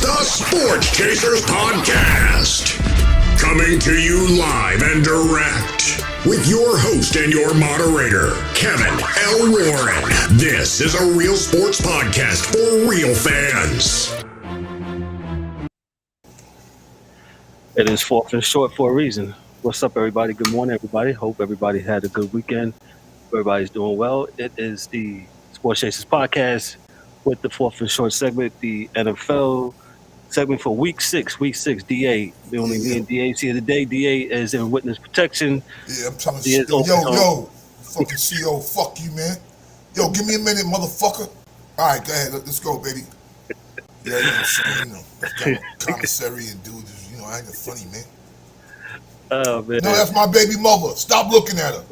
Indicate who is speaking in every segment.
Speaker 1: the Sports Chasers Podcast. Coming to you live and direct with your host and your moderator, Kevin L. Warren. This is a real sports podcast for real fans.
Speaker 2: It is fourth and short for a reason. What's up, everybody? Good morning, everybody. Hope everybody had a good weekend. Everybody's doing well. It is the Sports Chasers Podcast with the fourth and short segment, the NFL segment for week six, DA. The only me and DA here today. DA is in witness protection.
Speaker 3: Yeah, I'm trying to yo, fucking CEO, fuck you, man. Yo, give me a minute, motherfucker. All right, go ahead, let's go, baby. Yeah, commissary and dude, I ain't funny, man.
Speaker 2: Oh man.
Speaker 3: No, that's my baby mother. Stop looking at her.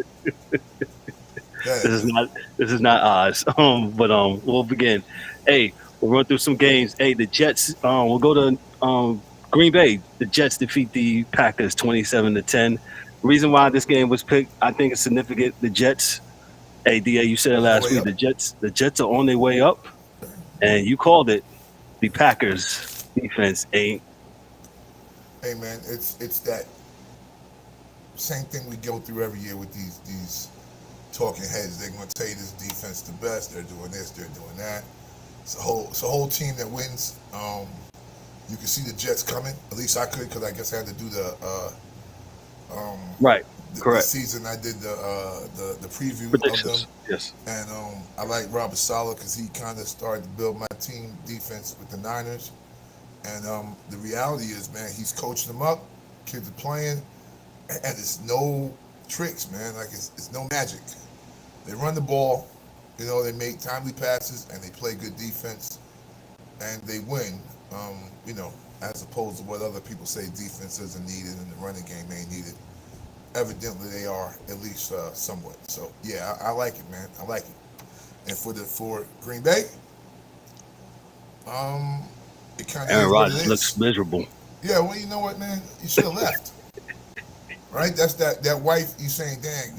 Speaker 2: This is not Oz. But we'll begin. Hey, we'll run through some games. Hey, the Jets. We'll go to Green Bay. The Jets defeat the Packers 27-10. Reason why this game was picked, I think, is significant. The Jets. Hey, Da, you said it last week. The Jets are on their way up, and you called it. The Packers defense ain't.
Speaker 3: Hey man, it's that same thing we go through every year with these talking heads. They're going to tell you this defense the best. They're doing this. They're doing that. It's a whole team that wins. You can see the Jets coming. At least I could, because I guess I had to do the season. I did the preview of them.
Speaker 2: Yes.
Speaker 3: And I like Robert Saleh because he kind of started to build my team defense with the Niners. And the reality is, man, he's coaching them up. Kids are playing, and it's no tricks, man. Like it's no magic. They run the ball, they make timely passes, and they play good defense, and they win. As opposed to what other people say defense isn't needed and the running game ain't needed. Evidently, they are, at least somewhat. So yeah, I like it, man. I like it. And for Green Bay, it kind of
Speaker 2: Aaron Rodgers looks miserable.
Speaker 3: Yeah, well, you know what, man? You should have left. Right? That's that wife, you saying, dang,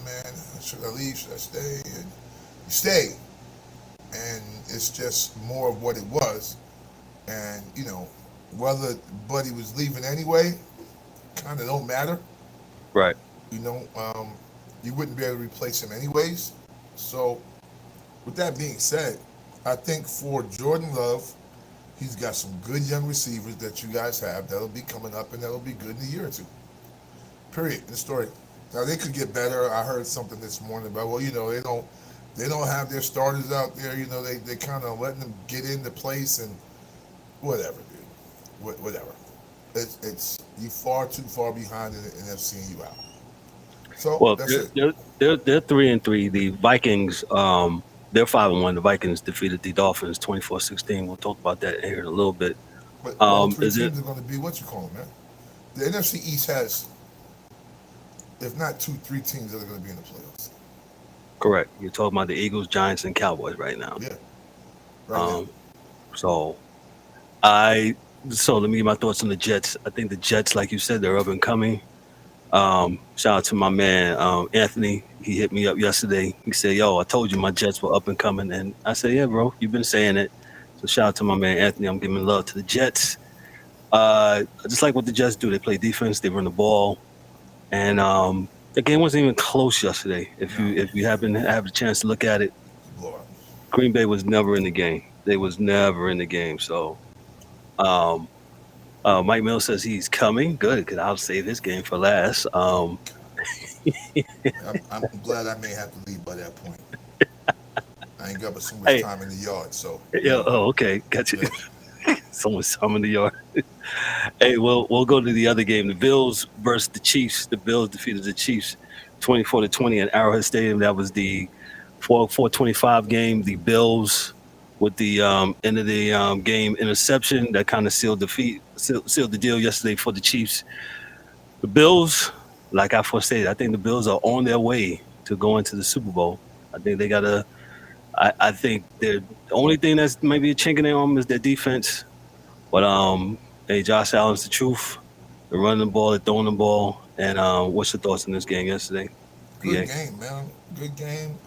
Speaker 3: man, should I leave? Should I stay? And you stay. And it's just more of what it was. And, whether Buddy was leaving anyway, kind of don't matter.
Speaker 2: Right.
Speaker 3: You wouldn't be able to replace him anyways. So, with that being said, I think for Jordan Love, he's got some good young receivers that you guys have that'll be coming up and that'll be good in a year or two. Period. The story. Now they could get better. I heard something this morning about they don't have their starters out there. They kind of letting them get into place and whatever, dude. Whatever. It's you far too far behind in FCing you out. So that's
Speaker 2: they're 3-3. The Vikings. They're 5-1. The Vikings defeated the Dolphins 24-16. We'll talk about that here in a little bit.
Speaker 3: But all three teams are going to be what you call them, man. The NFC East has, if not 2-3 teams that are going to be in the playoffs.
Speaker 2: Correct. You're talking about the Eagles, Giants, and Cowboys right now.
Speaker 3: Yeah. Right now.
Speaker 2: So let me get my thoughts on the Jets. I think the Jets, like you said, they're up and coming. Shout out to my man Anthony. He hit me up yesterday. He said, yo, I told you my Jets were up and coming. And I said, yeah, bro, you've been saying it. So shout out to my man Anthony. I'm giving love to the Jets. I just like what the Jets do. They play defense. They run the ball. And the game wasn't even close yesterday. If you happen to have a chance to look at it, Green Bay was never in the game. They was never in the game. So Mike Mills says he's coming. Good, because I'll save this game for last.
Speaker 3: I'm glad I may have to leave by that point. I ain't got but so much time in the yard, so.
Speaker 2: Yeah. Oh, okay. Got you. Yeah. So much time in the yard. Hey, we'll go to the other game. The Bills versus the Chiefs. The Bills defeated the Chiefs 24-20 at Arrowhead Stadium. That was the 4:25 game. The Bills with the end of the game interception that kind of sealed the deal yesterday for the Chiefs. The Bills, like I foresaid, I think the Bills are on their way to going to the Super Bowl. I think they got to I think the only thing that's maybe a chink in their arm is their defense. But hey, Josh Allen's the truth. They're running the ball, they're throwing the ball. And what's your thoughts on this game yesterday?
Speaker 3: Good game, man. Good game.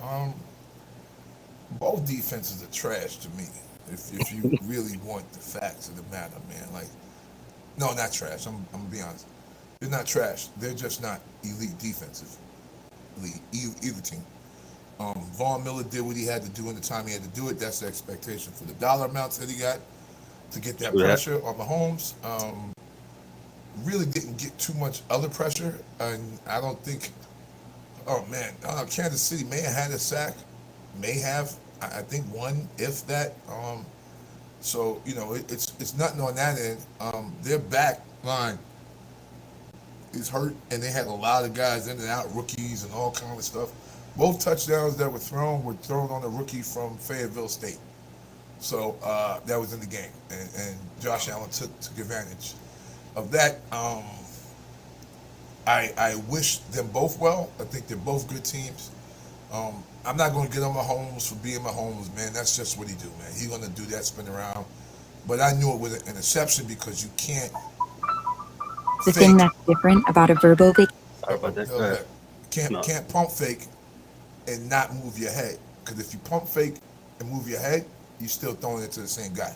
Speaker 3: Both defenses are trash to me. If you really want the facts of the matter, man. Like, no, not trash. I'm gonna be honest. They're not trash. They're just not elite defensive. Either team. Vaughn Miller did what he had to do in the time he had to do it. That's the expectation for the dollar amounts that he got to get that pressure on Mahomes. Really didn't get too much other pressure, and I don't think. Oh man, Kansas City may have had a sack, may have. I think one, if that. So it's nothing on that end. Their back line is hurt, and they had a lot of guys in and out, rookies and all kind of stuff. Both touchdowns that were thrown on a rookie from Fayetteville State. So that was in the game, and Josh Allen took advantage of that. I wish them both well. I think they're both good teams. I'm not going to get on Mahomes for being Mahomes, man. That's just what he do, man. He's going to do that, spin around. But I knew it was an interception because you can't
Speaker 4: The thing that's different about a verbal
Speaker 2: Sorry about that.
Speaker 3: Can't pump fake and not move your head. Because if you pump fake and move your head, you're still throwing it to the same guy.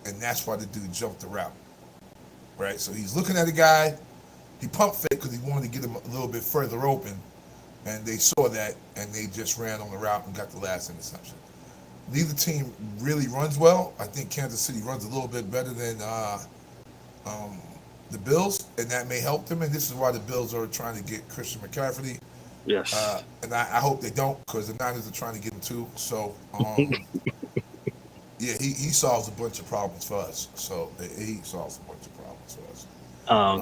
Speaker 3: And that's why the dude jumped the route. Right? So he's looking at the guy. He pump fake because he wanted to get him a little bit further open. And they saw that, and they just ran on the route and got the last interception. Neither team really runs well. I think Kansas City runs a little bit better than the Bills, and that may help them. And this is why the Bills are trying to get Christian McCaffrey.
Speaker 2: Yes.
Speaker 3: And I hope they don't, because the Niners are trying to get him too. So, yeah, he solves a bunch of problems for us. So he solves a bunch of problems for us.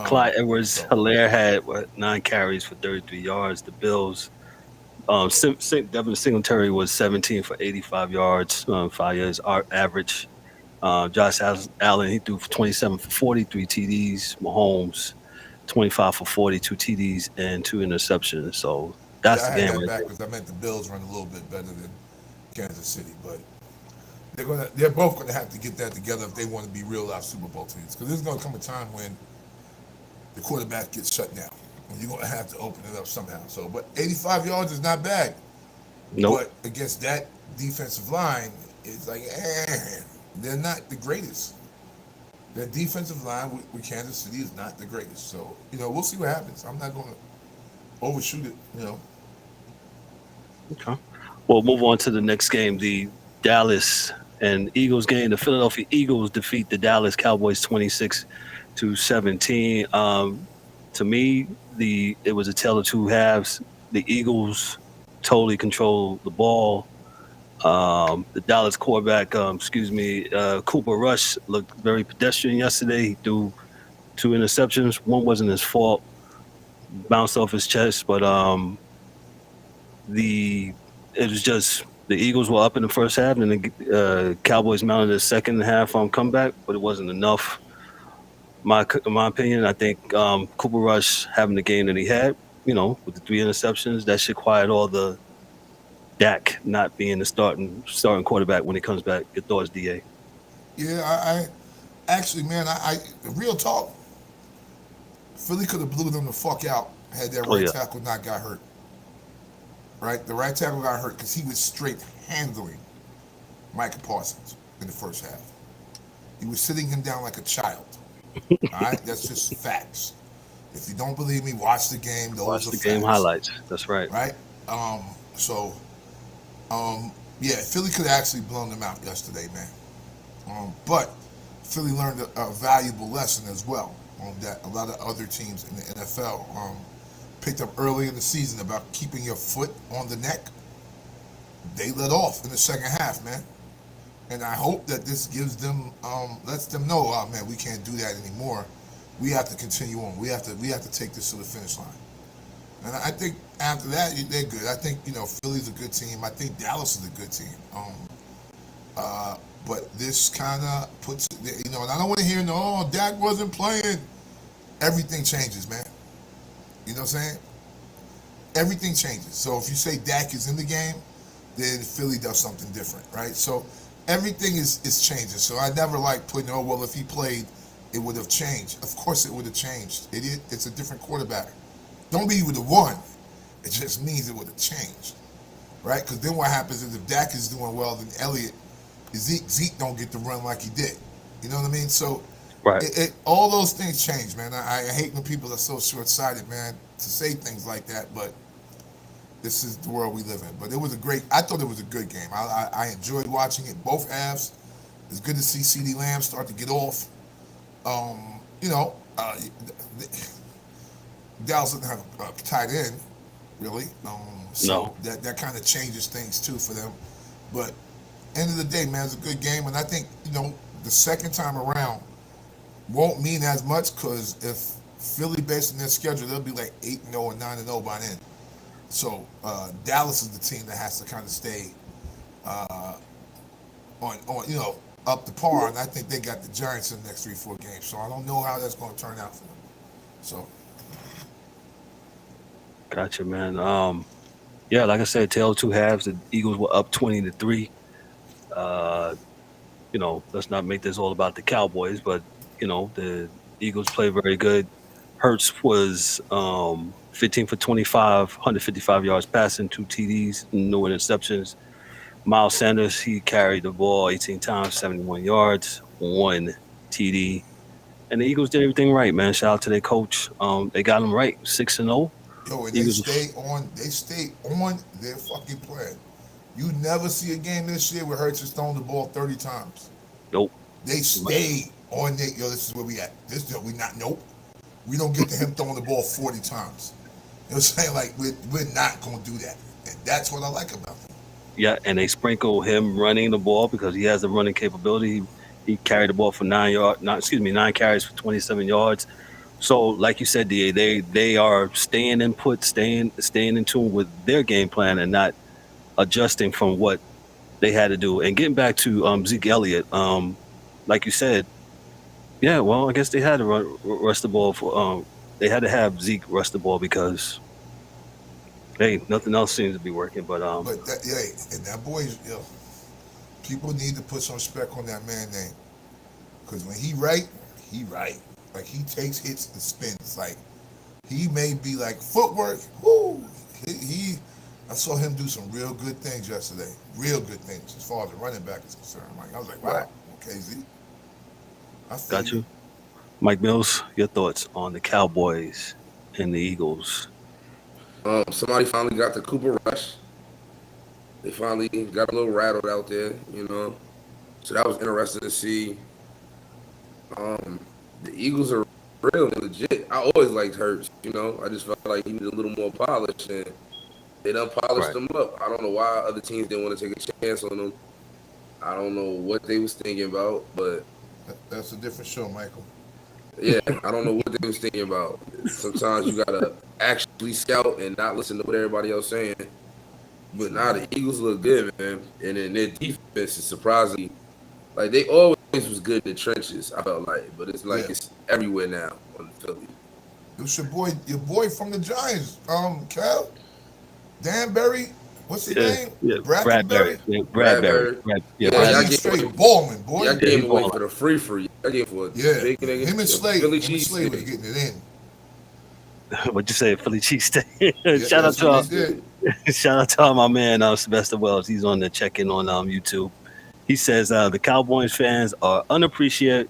Speaker 2: Clyde Edwards-Helaire had 9 carries for 33 yards. The Bills, Devin Singletary was 17 for 85 yards, 5 yards average. Josh Allen, he threw for 27 for 43 TDs. Mahomes, 25 for 42 TDs and 2 interceptions. So that's the game right there.
Speaker 3: Because I meant the Bills run a little bit better than Kansas City, but they're both going to have to get that together if they want to be real life Super Bowl teams. Because there's going to come a time when the quarterback gets shut down, and you're going to have to open it up somehow. So, but 85 yards is not bad.
Speaker 2: Nope.
Speaker 3: But against that defensive line, it's like, they're not the greatest. Their defensive line with Kansas City is not the greatest. So, we'll see what happens. I'm not going to overshoot it,
Speaker 2: Okay. We'll move on to the next game, the Dallas and Eagles game. The Philadelphia Eagles defeat the Dallas Cowboys 26-17. To me, it was a tale of two halves. The Eagles totally controlled the ball. The Dallas quarterback, Cooper Rush looked very pedestrian yesterday. He threw 2 interceptions. One wasn't his fault, bounced off his chest, but it was just the Eagles were up in the first half, and the Cowboys mounted a second half comeback, but it wasn't enough. In my opinion, I think Cooper Rush having the game that he had, with the 3 interceptions, that should quiet all the Dak not being the starting quarterback when he comes back. Your thoughts, DA?
Speaker 3: Yeah, I actually, man, real talk, Philly could have blew them the fuck out had that right tackle not got hurt. Right? The right tackle got hurt because he was straight handling Micah Parsons in the first half. He was sitting him down like a child. All right? That's just facts. If you don't believe me, watch the game.
Speaker 2: Watch the game highlights. That's right.
Speaker 3: Right? Yeah, Philly could have actually blown them out yesterday, man. But Philly learned a valuable lesson as well that a lot of other teams in the NFL picked up early in the season about keeping your foot on the neck. They let off in the second half, man. And I hope that this gives them, lets them know, oh man, we can't do that anymore. We have to continue on. We have to take this to the finish line. And I think after that, they're good. I think, Philly's a good team. I think Dallas is a good team. But this kind of puts, and I don't want to hear, no, Dak wasn't playing. Everything changes, man. You know what I'm saying? Everything changes. So if you say Dak is in the game, then Philly does something different, right? So everything is changing. So I never like putting, if he played, it would have changed. Of course it would have changed. It's a different quarterback. Don't mean he would have won. It just means it would have changed, right? Because then what happens is if Dak is doing well, then Elliott Zeke don't get to run like he did. You know what I mean? So
Speaker 2: Right.
Speaker 3: all those things change, man. I hate when people are so short-sighted, man, to say things like that, but this is the world we live in. But I thought it was a good game. I enjoyed watching it, both halves. It's good to see CeeDee Lamb start to get off. You know, Dallas doesn't have a tight end, really. So
Speaker 2: No.
Speaker 3: that kind of changes things, too, for them. But end of the day, man, it's a good game. And I think, the second time around won't mean as much because if Philly, based on their schedule, they'll be like 8-0 or 9-0 by then. So Dallas is the team that has to kind of stay on up to par, and I think they got the Giants in the next 3-4 games. So I don't know how that's going to turn out for them. So
Speaker 2: Gotcha, man. Yeah, like I said, tail two halves. The Eagles were up 20-3. Let's not make this all about the Cowboys, but the Eagles play very good. Hurts was 15 for 25, 155 yards passing, 2 TDs, no interceptions. Miles Sanders, he carried the ball 18 times, 71 yards, 1 TD. And the Eagles did everything right, man. Shout out to their coach. They got them right, 6-0.
Speaker 3: and
Speaker 2: Eagles,
Speaker 3: they stay on their fucking plan. You never see a game this year where Hurts is throwing the ball 30 times.
Speaker 2: nope.
Speaker 3: They stay on their, this is where we at. Nope. We don't get to him throwing the ball 40 times. You know what I'm saying? Like, we're not going to do that. And that's what I like about them.
Speaker 2: Yeah, and they sprinkle him running the ball because he has the running capability. He carried the ball for 9 carries for 27 yards. So, like you said, DA, they are staying in tune with their game plan and not adjusting from what they had to do. And getting back to Zeke Elliott, like you said, yeah, well, I guess they had to rush the ball for. They had to have Zeke rush the ball because, hey, nothing else seems to be working. But
Speaker 3: and that boy, people need to put some respect on that man's name, because when he right. Like, he takes hits and spins. Like, he may be like footwork. Whoo! I saw him do some real good things yesterday. Real good things as far as the running back is concerned. Like, I was like, wow, okay, Z.
Speaker 2: Got you. Mike Mills, your thoughts on the Cowboys and the Eagles?
Speaker 5: Somebody finally got the Cooper Rush. They finally got a little rattled out there, So that was interesting to see. The Eagles are real legit. I always liked Hurts, I just felt like he needed a little more polish, and they done polished him up. I don't know why other teams didn't want to take a chance on him. I don't know what they was thinking about, but
Speaker 3: that's a different show, Michael.
Speaker 5: Yeah, I don't know what they was thinking about. Sometimes you gotta actually scout and not listen to what everybody else saying. But now the Eagles look good, man, and then their defense is surprisingly, like, they always was good in the trenches, I felt like, but it's like it's everywhere now on Philly.
Speaker 3: It was your boy from the Giants, Cal, Danbury. What's his name?
Speaker 2: Yeah, Bradbury. Bradbury.
Speaker 3: He's straight balling, boy.
Speaker 5: Y'all gave him away for the free. I gave him for bacon,
Speaker 3: him and Slade.
Speaker 5: Philly
Speaker 3: Slade was getting it in.
Speaker 2: What'd you say, Philly cheesesteak? Shout out to my man Sylvester Wells. He's on the check-in on YouTube. He says the Cowboys fans are unappreciated.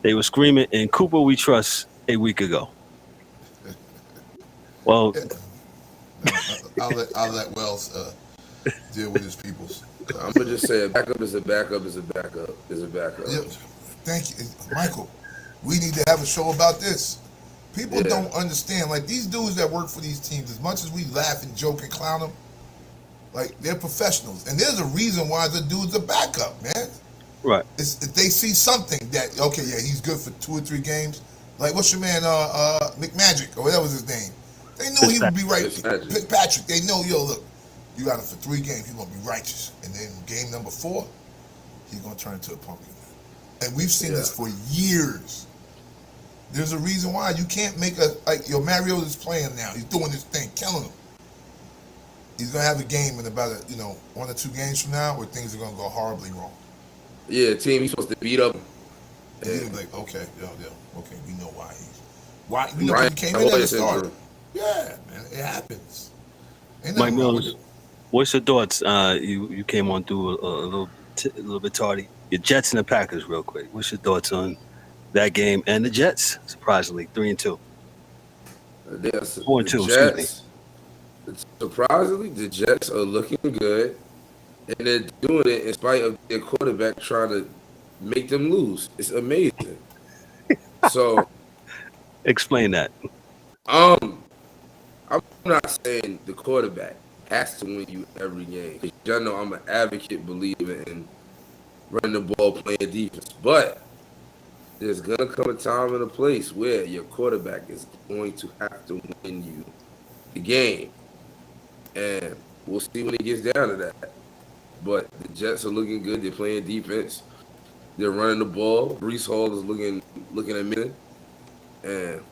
Speaker 2: They were screaming, "In Cooper we trust," a week ago. Well,
Speaker 3: I'll let Wells deal with his peoples.
Speaker 5: I'm gonna just say a backup is a backup is a backup is a backup.
Speaker 3: Yeah, thank you, Michael. We need to have a show about this. People don't understand. Like, these dudes that work for these teams, as much as we laugh and joke and clown them, like, they're professionals. And there's a reason why the dude's a backup, man.
Speaker 2: Right.
Speaker 3: If they see something that, okay, yeah, he's good for 2 or 3 games. Like, what's your man, McMagic, or whatever was his name? They knew he would be right. Fitzpatrick, they know, look, you got him for 3 games, he's going to be righteous. And then game number 4, he's going to turn into a pumpkin. And we've seen this for years. There's a reason why you can't make Mariota's playing now. He's doing this thing, killing him. He's going to have a game in about 1 or 2 games from now where things are going to go horribly wrong.
Speaker 5: Yeah, team he's supposed to beat up.
Speaker 3: And he's like, okay, okay, we know why he came in as a starter. Yeah, man, it happens.
Speaker 2: Mike Mills, what's your thoughts? You came on through a little little bit tardy. Your Jets and the Packers, real quick. What's your thoughts on that game and the Jets? Surprisingly, 3-2,
Speaker 5: Yes,
Speaker 2: 4-2.
Speaker 5: the
Speaker 2: Excuse me.
Speaker 5: Jets. Surprisingly, the Jets are looking good, and they're doing it in spite of their quarterback trying to make them lose. It's amazing. So,
Speaker 2: Explain that.
Speaker 5: I'm not saying the quarterback has to win you every game. 'Cause y'all know I'm an advocate believer in running the ball, playing defense. But there's gonna come a time and a place where your quarterback is going to have to win you the game. And we'll see when it gets down to that. But the Jets are looking good. They're playing defense. They're running the ball. Brees Hall is looking at me. And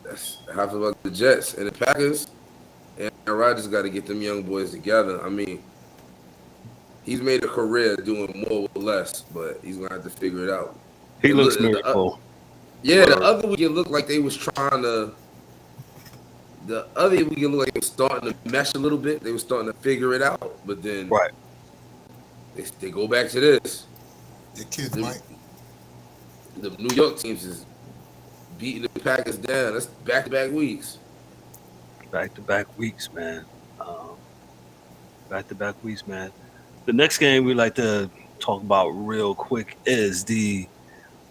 Speaker 5: that's how I feel about the Jets. And the Packers, and Rodgers got to get them young boys together. I mean, he's made a career doing more with less, but he's going to have to figure it out.
Speaker 2: He looks miracle.
Speaker 5: The other week it looked like they was trying to. The other week it looked like they was starting to mesh a little bit. They were starting to figure it out, but then they go back to this.
Speaker 3: Your kids, Mike.
Speaker 5: The New York teams is beating the Packers down. That's back-to-back weeks.
Speaker 2: Back-to-back weeks, man. Back-to-back weeks, man. The next game we like to talk about real quick is the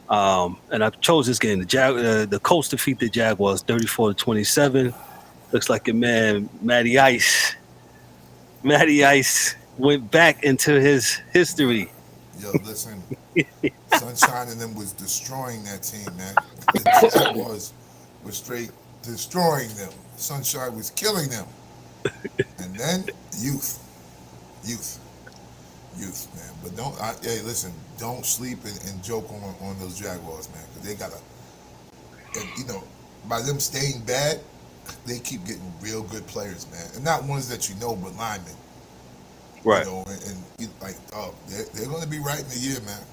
Speaker 2: and I chose this game. The Colts defeat the Jaguars 34-27. Looks like your man Matty Ice went back into his history.
Speaker 3: Yo, listen, Sunshine and them was destroying that team, man. The Jaguars was straight destroying them. Sunshine was killing them. And then youth, man. But don't sleep and joke on those Jaguars, man. Because they got by them staying bad, they keep getting real good players, man. And not ones that you know, but linemen.
Speaker 2: Right.
Speaker 3: They're going to be right in a year, man.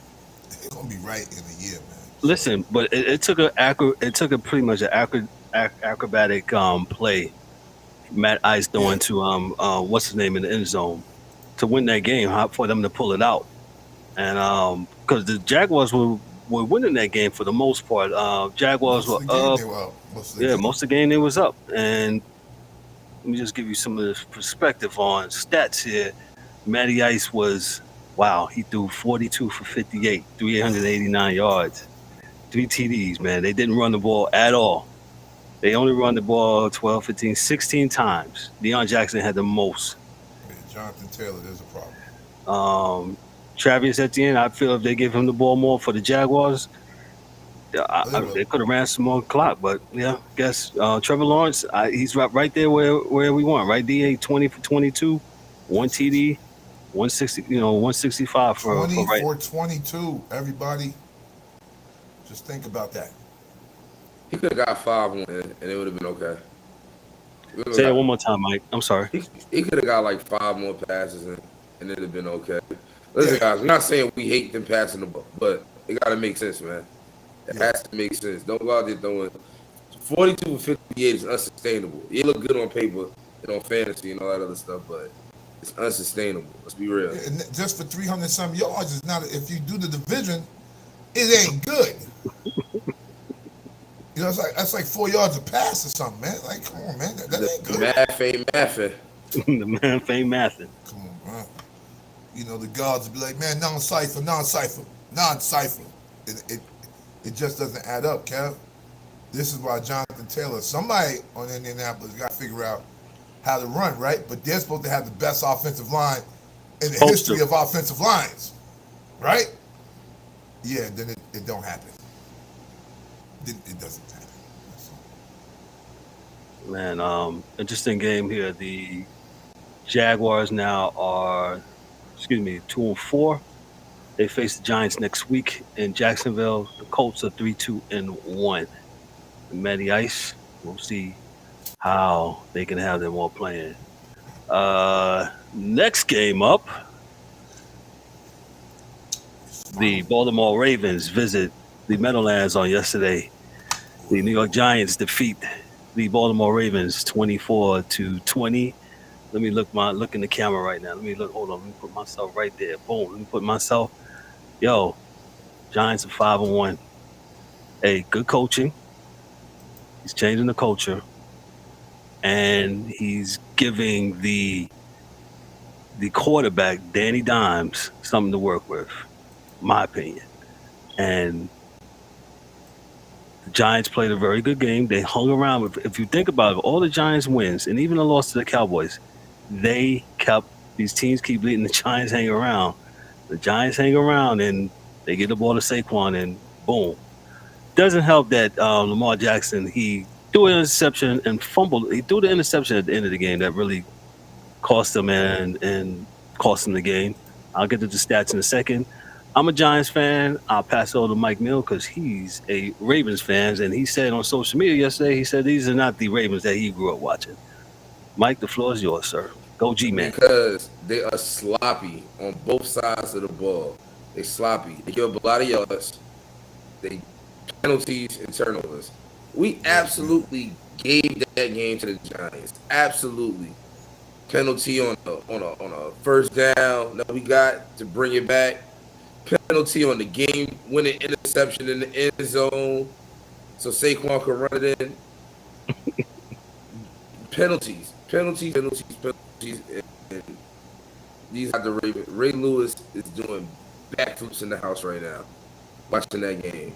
Speaker 3: They're going to be right in a year, man.
Speaker 2: Listen, but it took a pretty much an acrobatic play Matt Ice doing to what's his name in the end zone to win that game, for them to pull it out. And because the Jaguars were winning that game for the most part. Jaguars were up. Most of the game they was up. And let me just give you some of the perspective on stats here. Matty Ice he threw 42 for 58, 389 yards, 3 TDs, man. They didn't run the ball at all. They only run the ball 12, 15, 16 times. Deion Jackson had the most.
Speaker 3: Yeah, Jonathan Taylor, there's a problem.
Speaker 2: Travis Etienne, I feel if they give him the ball more for the Jaguars, they could have ran some more clock. But yeah, I guess Trevor Lawrence, he's right there where we want, right? DA 20 for 22, 1 TD, 160, 165 for right.
Speaker 3: 22. Everybody, just think about that.
Speaker 5: He could have got 5 on it, and it would have been okay.
Speaker 2: Say it one more time, Mike. I'm sorry.
Speaker 5: He could have got like 5 more passes, and it would have been okay. Listen, guys, we're not saying we hate them passing the ball, but it got to make sense, man. It has to make sense. Don't go out there throwing 42 for 58 is unsustainable. It look good on paper and on fantasy and all that other stuff, but it's unsustainable. Let's be real.
Speaker 3: And just for 300-some yards is not. If you do the division, it ain't good. That's like 4 yards a pass or something, man. Like, come on, man, that ain't good.
Speaker 5: Math ain't mathing.
Speaker 2: The math ain't mathing.
Speaker 3: Come on, man. The guards will be like, man, non-cipher. It just doesn't add up, Kev. This is why Jonathan Taylor, somebody on Indianapolis got to figure out how to run, right? But they're supposed to have the best offensive line in the history of offensive lines, right? Yeah, then it don't happen. It doesn't happen.
Speaker 2: Man, interesting game here. The Jaguars now are, 2-4. They face the Giants next week in Jacksonville. The Colts are 3-2-1. Matty Ice, we'll see how they can have them all playing. Next game up, the Baltimore Ravens visit the Meadowlands on yesterday. The New York Giants defeat the Baltimore Ravens 24-20. Let me look in the camera right now. Let me look. Hold on. Let me put myself right there. Boom. Let me put myself. Yo, Giants are 5-1. Hey, good coaching. He's changing the culture, and he's giving the quarterback Danny Dimes something to work with. My opinion. And the Giants played a very good game. They hung around. If you think about it, all the Giants wins, and even the loss to the Cowboys, these teams keep letting the Giants hang around. The Giants hang around, and they get the ball to Saquon, and boom. Doesn't help that Lamar Jackson, he threw an interception and fumbled. He threw the interception at the end of the game that really cost him and cost him the game. I'll get to the stats in a second. I'm a Giants fan. I'll pass it over to Mike Mill because he's a Ravens fan, and he said on social media yesterday, he said these are not the Ravens that he grew up watching. Mike, the floor is yours, sir. Go G-Man.
Speaker 5: Because they are sloppy on both sides of the ball. They sloppy. They give up a lot of yards. They penalties and turnovers. We absolutely gave that game to the Giants. Absolutely. Penalty on a first down that we got to bring it back. Penalty on the game-winning interception in the end zone, so Saquon can run it in. Penalties, and these are the Ravens. Ray Lewis is doing backflips in the house right now, watching that game.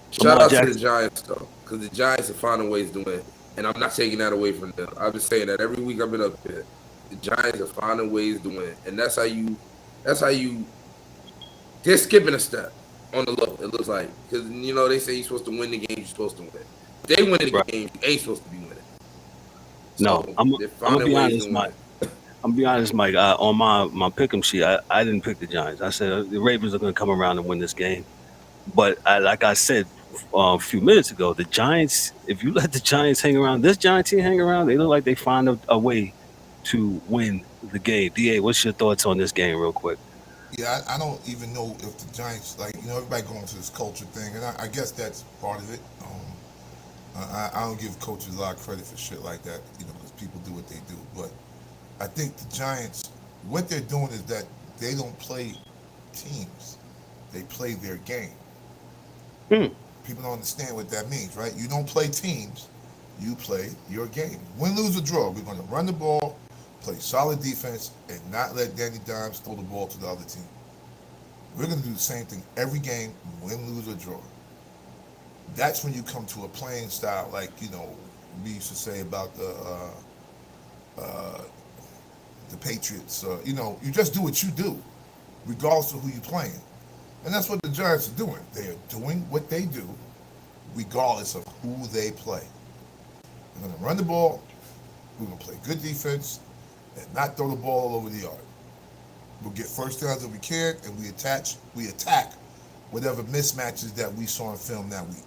Speaker 5: Shout out to the Giants though, because the Giants are finding ways to win, and I'm not taking that away from them. I've been saying that every week I've been up here. The Giants are finding ways to win, and that's how you. They're skipping a step on the low, it looks like. Because, they say you're supposed to win the game, you're supposed to win. If they win the game, you ain't supposed to be winning.
Speaker 2: So I'm going to be honest, Mike. I'm going to be honest, Mike. On my pick'em sheet, I didn't pick the Giants. I said the Ravens are going to come around and win this game. But like I said a few minutes ago, the Giants, if you let the Giants hang around, this Giant team hang around, they look like they find a way to win the game. DA, what's your thoughts on this game real quick?
Speaker 3: Yeah, I don't even know if the Giants, everybody going to this culture thing, and I guess that's part of it. I don't give coaches a lot of credit for shit like that, because people do what they do. But I think the Giants, what they're doing is that they don't play teams. They play their game. People don't understand what that means, right? You don't play teams. You play your game. Win, lose, or draw. We're going to run the ball, play solid defense, and not let Danny Dimes throw the ball to the other team. We're going to do the same thing every game, win, lose, or draw. That's when you come to a playing style like, we used to say about the Patriots. You just do what you do, regardless of who you're playing. And that's what the Giants are doing. They are doing what they do, regardless of who they play. We're going to run the ball. We're going to play good defense and not throw the ball all over the yard. We'll get first downs if we can, and we attack whatever mismatches that we saw in film that week.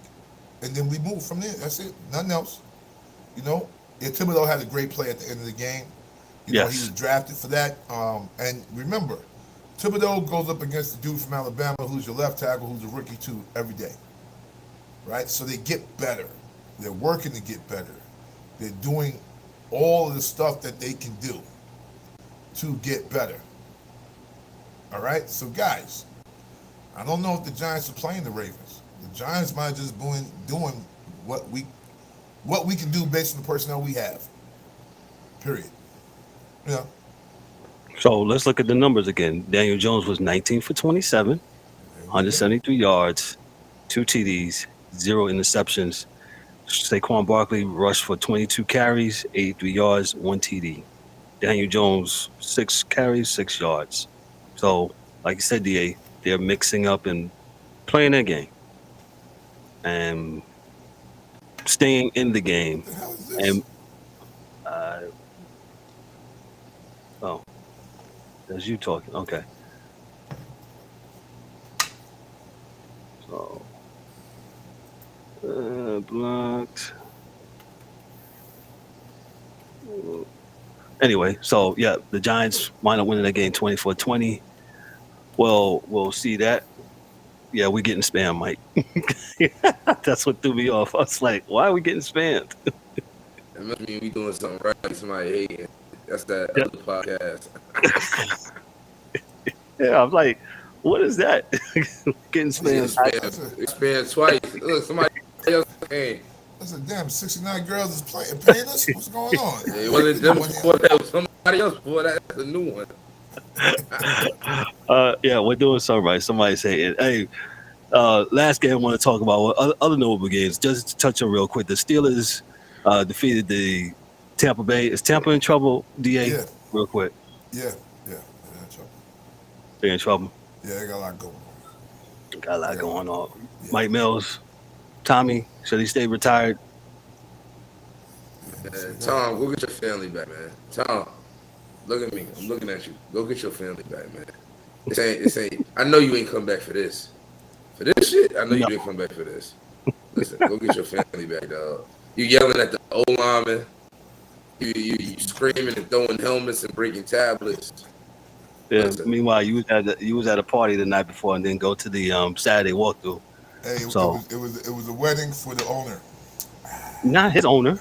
Speaker 3: And then we move from there. That's it. Nothing else. Thibodeau had a great play at the end of the game. He was drafted for that. And remember, Thibodeau goes up against the dude from Alabama who's your left tackle, who's a rookie too, every day. Right? So they get better. They're working to get better. They're doing all of the stuff that they can do to get better. All right? So, guys, I don't know if the Giants are playing the Ravens. The Giants might just be doing what we can do based on the personnel we have. Period. Yeah.
Speaker 2: So let's look at the numbers again. Daniel Jones was 19 for 27, 173 yards, 2 TDs, 0 interceptions. Saquon Barkley rushed for 22 carries, 83 yards, 1 TD. Daniel Jones, 6 carries, 6 yards. So, like you said, DA, they're mixing up and playing their game and staying in the game.
Speaker 3: What the hell is this?
Speaker 2: And that's you talking. Okay. So blocked. Anyway, so yeah, the Giants wind up winning that game 24-20. Well, we'll see that. Yeah, we're getting spammed, Mike. That's what threw me off. I was like, why are we getting spammed?
Speaker 5: That must mean we doing something right. Somebody hating. That's that
Speaker 2: Yeah.
Speaker 5: other podcast.
Speaker 2: Yeah, I'm like, what is that? Getting spammed.
Speaker 5: Expand twice. Look, somebody else came.
Speaker 3: I said, damn, 69 girls is paying us? What's going on?
Speaker 5: It wasn't them before that. It was somebody else before that. That's a new one.
Speaker 2: Yeah, we're doing something right. Somebody say it. Hey, last game I want to talk about other notable games. Just to touch on real quick, the Steelers defeated the Tampa Bay. Is Tampa in trouble, DA?
Speaker 3: Yeah.
Speaker 2: Real quick.
Speaker 3: Yeah. They're in trouble.
Speaker 2: They're in trouble.
Speaker 3: Yeah, they got a lot going on.
Speaker 2: Got a lot going on.
Speaker 3: Yeah.
Speaker 2: Mike Mills, Tommy, should he stay retired?
Speaker 5: Tom, go get your family back, man. Tom, look at me. I'm looking at you. Go get your family back, man. This ain't. I know you ain't come back for this. For this shit, I know you didn't come back for this. Listen, go get your family back, dog. You yelling at the old lineman. You screaming and throwing helmets and breaking tablets.
Speaker 2: Yeah.
Speaker 5: Listen.
Speaker 2: Meanwhile, you was at a party the night before and then go to the Saturday walkthrough.
Speaker 3: Hey,
Speaker 2: So-
Speaker 3: it was a wedding for the owner.
Speaker 2: Not his owner.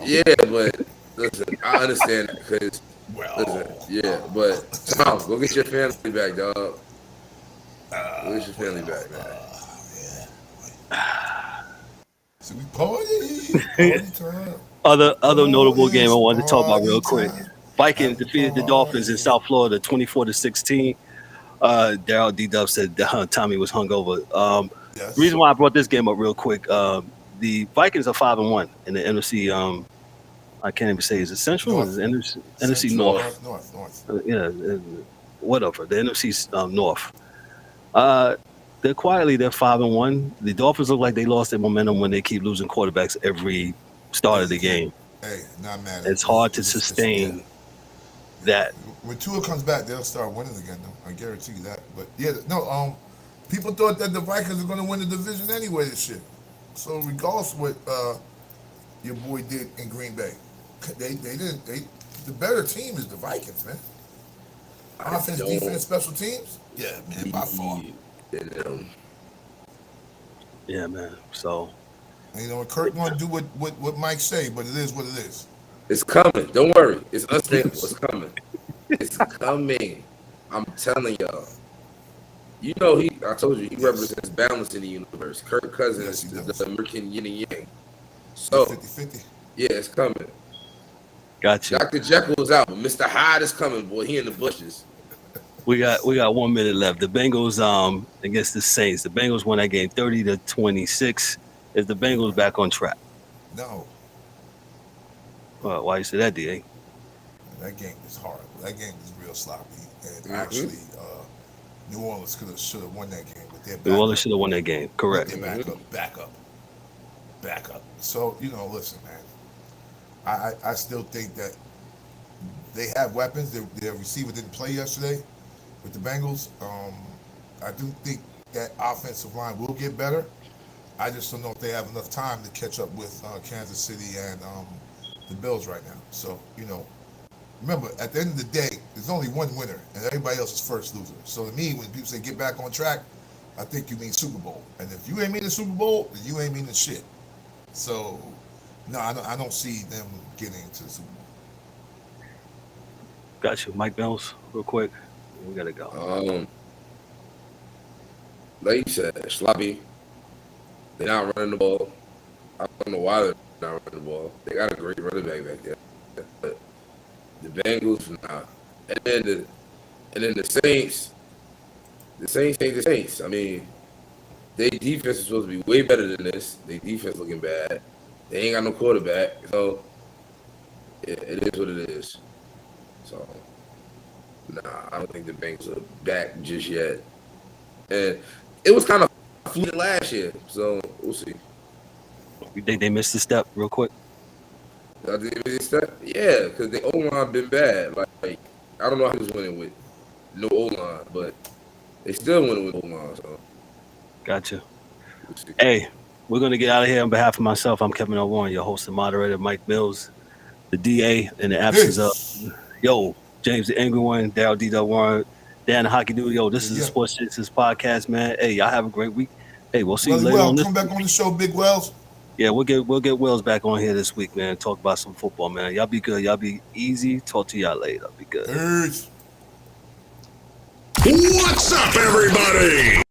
Speaker 5: Yeah, but listen, I understand that because listen, yeah, but Tom, go get your family back, dog. Go get your family back, man.
Speaker 3: So we party time.
Speaker 2: Other notable game I wanted to talk about real quick. Vikings defeated the Dolphins in South Florida 24-16. Daryl D-Dub said Tommy was hungover.
Speaker 3: Yes.
Speaker 2: Reason why I brought this game up real quick, the Vikings are 5-1 in the NFC. I can't even say is it Central or is it NFC North?
Speaker 3: North.
Speaker 2: Whatever. The NFC North. They're 5-1. The Dolphins look like they lost their momentum when they keep losing quarterbacks every start of the game.
Speaker 3: Hey, not mad.
Speaker 2: It's hard to sustain that.
Speaker 3: When Tua comes back, they'll start winning again, though. I guarantee you that. But yeah, no. People thought that the Vikings were going to win the division anyway this year. So regardless of what your boy did in Green Bay, they didn't. The better team is the Vikings, man. Offense, defense, special teams. Yeah, man, by far.
Speaker 2: Yeah, man. So
Speaker 3: You know, Kurt gonna do what Mike say, but it is what it is.
Speaker 5: It's coming. Don't worry. It's unstable. It's coming. It's coming. I'm telling y'all. You know, I told you, he represents balance in the universe. Kirk Cousins is the American yin and yang. So,
Speaker 3: 50-50.
Speaker 5: yeah, it's coming.
Speaker 2: gotcha.
Speaker 5: Dr. Jekyll is out, but Mr. Hyde is coming, boy. He in the bushes.
Speaker 2: We got 1 minute left. The Bengals against the Saints. The Bengals won that game 30-26. Is the Bengals back on track?
Speaker 3: No,
Speaker 2: Why you say that, DA?
Speaker 3: that game is horrible. That game is real sloppy. And actually, New Orleans should have won that game, but they're back
Speaker 2: New Orleans
Speaker 3: up.
Speaker 2: should have won that game. Correct.
Speaker 3: They're back up. So, you know, listen, man. I still think that they have weapons. Their receiver didn't play yesterday with the Bengals. I do think that offensive line will get better. I just don't know if they have enough time to catch up with Kansas City and the Bills right now. So, you know, remember, at the end of the day, there's only one winner, and everybody else is first loser. So to me, when people say get back on track, I think you mean Super Bowl. And if you ain't mean the Super Bowl, then you ain't mean the shit. So, no, I don't see them getting into the Super Bowl.
Speaker 2: Got you. Mike Mills, real quick. We got to go.
Speaker 5: Like you said, sloppy. They're not running the ball. I don't know why they're not running the ball. They got a great running back there. But the Bengals, nah. And then the Saints ain't the Saints. I mean, their defense is supposed to be way better than this. Their defense looking bad. They ain't got no quarterback. So, yeah, it is what it is. So, nah, I don't think the Bengals are back just yet. And it was kind of fluid last year, so we'll see.
Speaker 2: You think they missed a step real quick?
Speaker 5: I think they missed a step? Yeah, because the O-line been bad. Like, I don't know how he was winning with no O-line, but they still winning with O-line. So.
Speaker 2: Gotcha. We'll see. Hey, we're going to get out of here. On behalf of myself, I'm Kevin L. Warren, your host and moderator, Mike Mills, the DA, in the absence of, James the Angry One, Daryl D. Warren, Dan the Hockey Dude. This is the Sports Chasers podcast, man. Hey, y'all have a great week. Hey, we'll see you later on this.
Speaker 3: Come back on the show, Big Wells.
Speaker 2: Yeah, we'll get Wells back on here this week, man. Talk about some football, man. Y'all be good. Y'all be easy. Talk to y'all later. Be good.
Speaker 3: Peace.
Speaker 1: What's up, everybody?